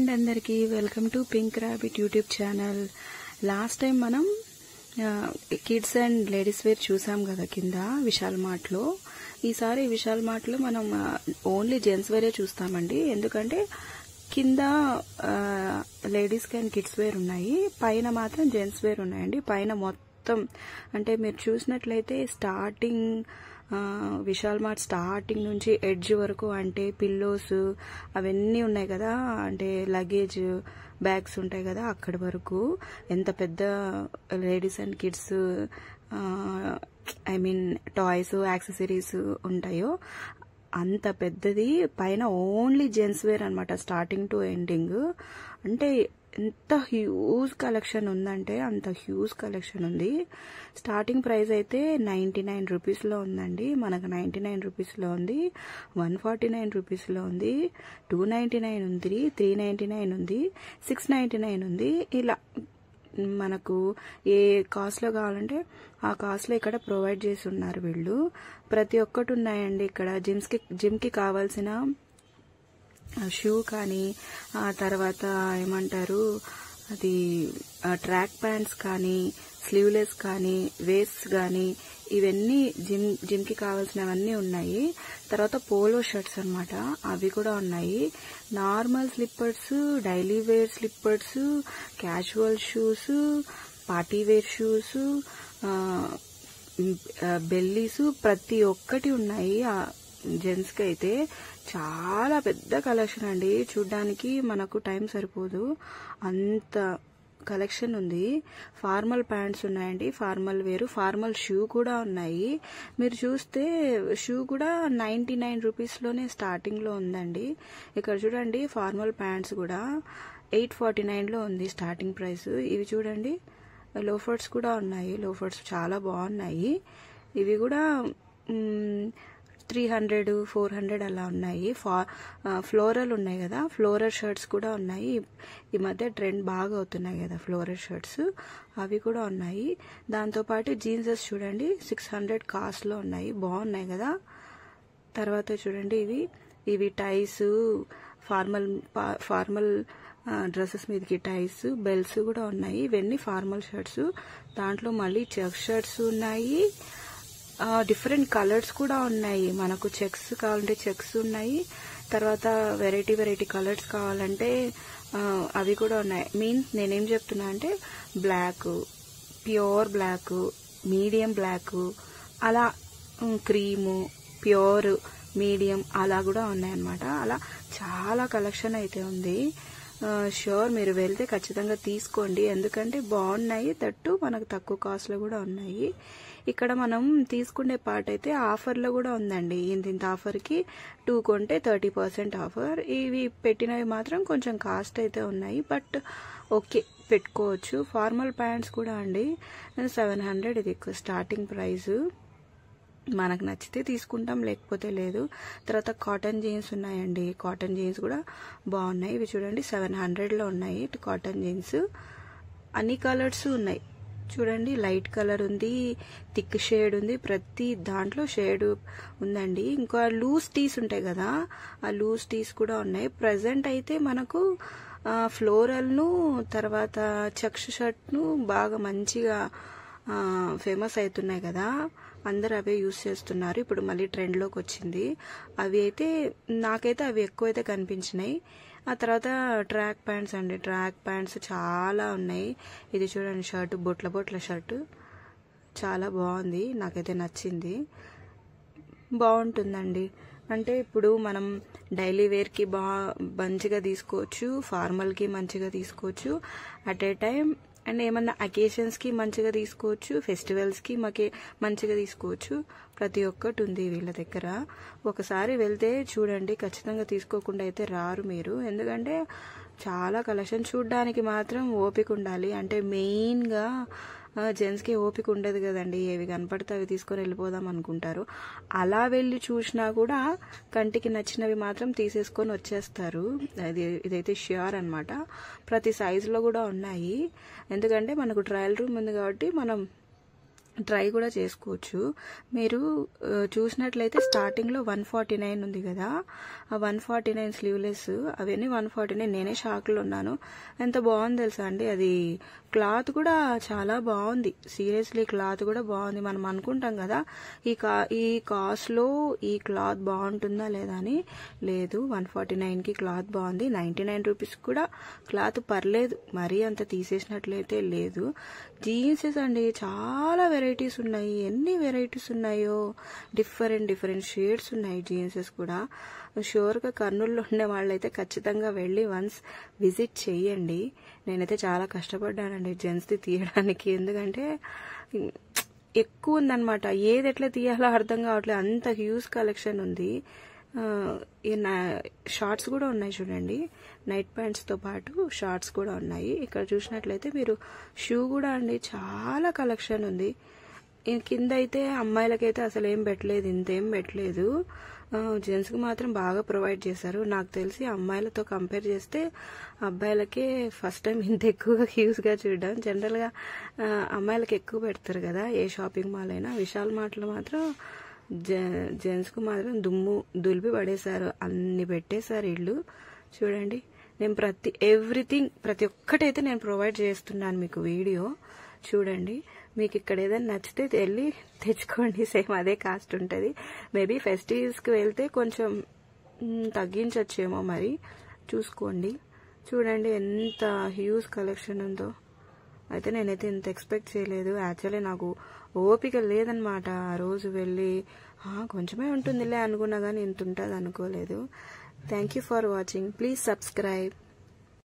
అండి అందరికీ welcome to pink rabbit YouTube channel. Last time మనం కిడ్స్ అండ్ లేడీస్ వేర్ చూసాం కదా కింద విశాల్ మార్ట్లో. ఈసారి విశాల్ మార్ట్లో మనం ఓన్లీ జెంట్స్ వేరే చూస్తామండి. ఎందుకంటే కింద లేడీస్ అండ్ కిడ్స్ వేర్ ఉన్నాయి, పైన మాత్రం జెంట్స్ వేర్ ఉన్నాయండి. పైన మొత్తం అంటే మీరు చూసినట్లయితే స్టార్టింగ్ విశాల్ మార్ట్ స్టార్టింగ్ నుంచి ఎడ్జ్ వరకు అంటే పిల్లోస్ అవన్నీ ఉన్నాయి కదా, అంటే లగేజ్ బ్యాగ్స్ ఉంటాయి కదా, అక్కడి వరకు ఎంత పెద్ద ladies and kids toys accessories ఉంటాయో అంత పెద్దది. పైన ఓన్లీ జెంట్స్ వేర్ అనమాట స్టార్టింగ్ టు ఎండింగ్. అంటే ఎంత హ్యూజ్ కలెక్షన్ ఉందంటే అంత హ్యూజ్ కలెక్షన్ ఉంది. స్టార్టింగ్ ప్రైస్ అయితే 99 రూపీస్లో ఉందండి. మనకు 99 రూపీస్లో ఉంది, 149 రూపీస్లో ఉంది, 299 ఉంది, 399 ఉంది, 699 ఉంది. ఇలా మనకు ఏ కాస్ట్లో కావాలంటే ఆ కాస్ట్లో ఇక్కడ ప్రొవైడ్ చేసి ఉన్నారు వీళ్ళు. ప్రతి ఒక్కటి ఉన్నాయండి ఇక్కడ. జిమ్కి కావాల్సిన షూ కానీ, ఆ తర్వాత ఏమంటారు అది ట్రాక్ ప్యాంట్స్ కానీ, స్లీవ్లెస్ కానీ, వేస్ట్ కానీ, ఇవన్నీ జిమ్కి కావాల్సినవన్నీ ఉన్నాయి. తర్వాత పోలో షర్ట్స్ అనమాట, అవి కూడా ఉన్నాయి. Normal slippers, daily wear slippers, casual shoes, party wear shoes, bellies ప్రతి ఒక్కటి ఉన్నాయి. జెంట్స్కి అయితే చాలా పెద్ద కలెక్షన్ అండి. చూడ్డానికి మనకు టైం సరిపోదు, అంత కలెక్షన్ ఉంది. ఫార్మల్ ప్యాంట్స్ ఉన్నాయండి, ఫార్మల్ వేరు, ఫార్మల్ షూ కూడా ఉన్నాయి. మీరు చూస్తే షూ కూడా 99 రూపీస్లోనే స్టార్టింగ్లో ఉందండి. ఇక్కడ చూడండి ఫార్మల్ ప్యాంట్స్ కూడా 849లో ఉంది స్టార్టింగ్ ప్రైస్. ఇవి చూడండి లోఫర్స్ కూడా ఉన్నాయి, లోఫర్స్ చాలా బాగున్నాయి. ఇవి కూడా 300, 400 అలా ఉన్నాయి. ఫ్లోరల్ ఉన్నాయి కదా, ఫ్లోరల్ షర్ట్స్ కూడా ఉన్నాయి. ఈ మధ్య ట్రెండ్ బాగా అవుతున్నాయి కదా ఫ్లోరల్ షర్ట్స్, అవి కూడా ఉన్నాయి. దాంతోపాటు జీన్సెస్ చూడండి 600 కాస్ట్లో ఉన్నాయి, బాగున్నాయి కదా. తర్వాత చూడండి ఇవి టైస్, ఫార్మల్ డ్రెస్సెస్ మీదకి టైస్, బెల్ట్స్ కూడా ఉన్నాయి. ఇవన్నీ ఫార్మల్ షర్ట్స్. దాంట్లో మళ్ళీ చెక్ షర్ట్స్ ఉన్నాయి, డిఫరెంట్ కలర్స్ కూడా ఉన్నాయి. మనకు చెక్స్ కావాలంటే చెక్స్ ఉన్నాయి, తర్వాత వెరైటీ కలర్స్ కావాలంటే అవి కూడా ఉన్నాయి. నేనేం చెప్తున్నా అంటే black, pure black, medium black, అలా క్రీము, ప్యూర్, మీడియం అలా కూడా ఉన్నాయన్నమాట. అలా చాలా కలెక్షన్ అయితే ఉంది. షూర్ మీరు వెళ్తే ఖచ్చితంగా తీసుకోండి, ఎందుకంటే బాగున్నాయి. తట్టు మనకు తక్కువ కాస్ట్లో కూడా ఉన్నాయి. ఇక్కడ మనం తీసుకునే పార్ట్ అయితే ఆఫర్లో కూడా ఉందండి. ఇంత ఆఫర్కి 2 కొంటే 30% ఆఫర్. ఇవి పెట్టినవి మాత్రం కొంచెం కాస్ట్ అయితే ఉన్నాయి, బట్ ఓకే పెట్టుకోవచ్చు. ఫార్మల్ ప్యాంట్స్ కూడా అండి 700 ఇది స్టార్టింగ్ ప్రైస్. మనకు నచ్చితే తీసుకుంటాం, లేకపోతే లేదు. తర్వాత కాటన్ జీన్స్ ఉన్నాయండి, కాటన్ జీన్స్ కూడా బాగున్నాయి. ఇవి చూడండి 700లో ఉన్నాయి కాటన్ జీన్స్. అన్ని కలర్స్ ఉన్నాయి చూడండి, లైట్ కలర్ ఉంది, థిక్ షేడ్ ఉంది, ప్రతి దాంట్లో షేడ్ ఉందండి. ఇంకా లూజ్ టీస్ ఉంటాయి కదా, ఆ లూజ్ టీస్ కూడా ఉన్నాయి. ప్రజెంట్ అయితే మనకు ఫ్లోరల్ను తర్వాత చెక్స్ షర్ట్ను బాగా మంచిగా ఫేమస్ అవుతున్నాయి కదా, అందరు అవే యూజ్ చేస్తున్నారు. ఇప్పుడు మళ్ళీ ట్రెండ్లోకి వచ్చింది. అవి అయితే నాకైతే అవి ఎక్కువైతే కనిపించినాయి. ఆ తర్వాత ట్రాక్ ప్యాంట్స్ అండి, ట్రాక్ ప్యాంట్స్ చాలా ఉన్నాయి. ఇది చూడండి షర్ట్, బొట్ల షర్టు చాలా బాగుంది, నాకైతే నచ్చింది, బాగుంటుందండి. అంటే ఇప్పుడు మనం డైలీ వేర్కి మంచిగా తీసుకోవచ్చు, ఫార్మల్కి మంచిగా తీసుకోవచ్చు, అట్ ఏ టైం అండ్ ఏమన్నా అకేషన్స్కి మంచిగా తీసుకోవచ్చు, ఫెస్టివల్స్కి మంచిగా తీసుకోవచ్చు. ప్రతి ఒక్కటి ఉంది వీళ్ళ దగ్గర. ఒకసారి వెళ్తే చూడండి, ఖచ్చితంగా తీసుకోకుండా అయితే రారు మీరు. ఎందుకంటే చాలా కలెక్షన్. చూడడానికి మాత్రం ఓపిక ఉండాలి. అంటే మెయిన్గా జెంట్స్కి ఓపిక ఉండదు కదండి, ఏవి కనపడితే అవి తీసుకొని వెళ్ళిపోదాం అనుకుంటారు. అలా వెళ్ళి చూసినా కూడా కంటికి నచ్చినవి మాత్రం తీసేసుకొని వచ్చేస్తారు. ఇదైతే ష్యూర్ అనమాట. ప్రతి సైజులో కూడా ఉన్నాయి, ఎందుకంటే మనకు ట్రయల్ రూమ్ ఉంది కాబట్టి మనం ట్రై కూడా చేసుకోవచ్చు. మీరు చూసినట్లయితే స్టార్టింగ్లో 149 ఉంది కదా, ఆ 149 స్లీవ్లెస్ అవన్నీ 149. నేనే షాక్లో ఉన్నాను. ఎంత బాగుంది తెలుసా అండి. అది క్లాత్ కూడా చాలా బాగుంది. సీరియస్లీ క్లాత్ కూడా బాగుంది. మనం అనుకుంటాం కదా ఈ కాస్ట్లో ఈ క్లాత్ బాగుంటుందా లేదా అని. లేదు, 149కి క్లాత్ బాగుంది. 99 రూపీస్ కూడా క్లాత్ పర్లేదు, మరీ అంత తీసేసినట్లయితే లేదు. జీన్సెస్ అండి చాలా వెరైటీస్ ఉన్నాయి. ఎన్ని వెరైటీస్ ఉన్నాయో, డిఫరెంట్ షేడ్స్ ఉన్నాయి జీన్సెస్ కూడా. షూర్గా కర్నూలులో ఉండే వాళ్ళైతే ఖచ్చితంగా వెళ్ళి వన్స్ విజిట్ చేయండి. నేనైతే చాలా కష్టపడ్డానండి జెంట్స్ది తీయడానికి, ఎందుకంటే ఎక్కువ ఉందన్నమాట. ఏది ఎట్లా తీయాలో అర్థం కావట్లేదు, అంత హ్యూజ్ కలెక్షన్ ఉంది. షార్ట్స్ కూడా ఉన్నాయి చూడండి, నైట్ ప్యాంట్స్తో పాటు షార్ట్స్ కూడా ఉన్నాయి. ఇక్కడ చూసినట్లయితే మీరు షూ కూడా అండి చాలా కలెక్షన్ ఉంది. కింద అయితే అమ్మాయిలకైతే అసలు ఏం పెట్టలేదు, ఇంతేం పెట్టలేదు. జెంట్స్కి మాత్రం బాగా ప్రొవైడ్ చేశారు. నాకు తెలిసి అమ్మాయిలతో కంపేర్ చేస్తే అబ్బాయిలకే ఫస్ట్ టైం ఇంత ఎక్కువగా హ్యూజ్గా చూడడం. జనరల్గా అమ్మాయిలకి ఎక్కువ పెడతారు కదా ఏ షాపింగ్ మాల్ అయినా. విశాల్ మార్ట్లో మాత్రం జెంట్స్కు మాత్రం దులిపి పడేశారు, అన్ని పెట్టేశారు ఇళ్ళు. చూడండి, నేను ప్రతి ఒక్కటైతే నేను ప్రొవైడ్ చేస్తున్నాను మీకు. వీడియో చూడండి, మీకు ఇక్కడ ఏదైనా నచ్చితే వెళ్ళి తెచ్చుకోండి. సేమ్ అదే కాస్ట్ ఉంటుంది. మేబీ ఫెస్టివల్స్కి వెళ్తే కొంచెం తగ్గించచ్చేమో, మరి చూసుకోండి. చూడండి ఎంత హ్యూజ్ కలెక్షన్ ఉందో. అయితే నేనైతే ఇంత ఎక్స్పెక్ట్ చేయలేదు. యాక్చువల్లీ నాకు ఓపిక లేదనమాట. ఆ రోజు వెళ్ళి కొంచెమే ఉంటుందిలే అనుకున్నా కానీ ఇంత ఉంటుంది అనుకోలేదు. Thank you for watching. Please subscribe.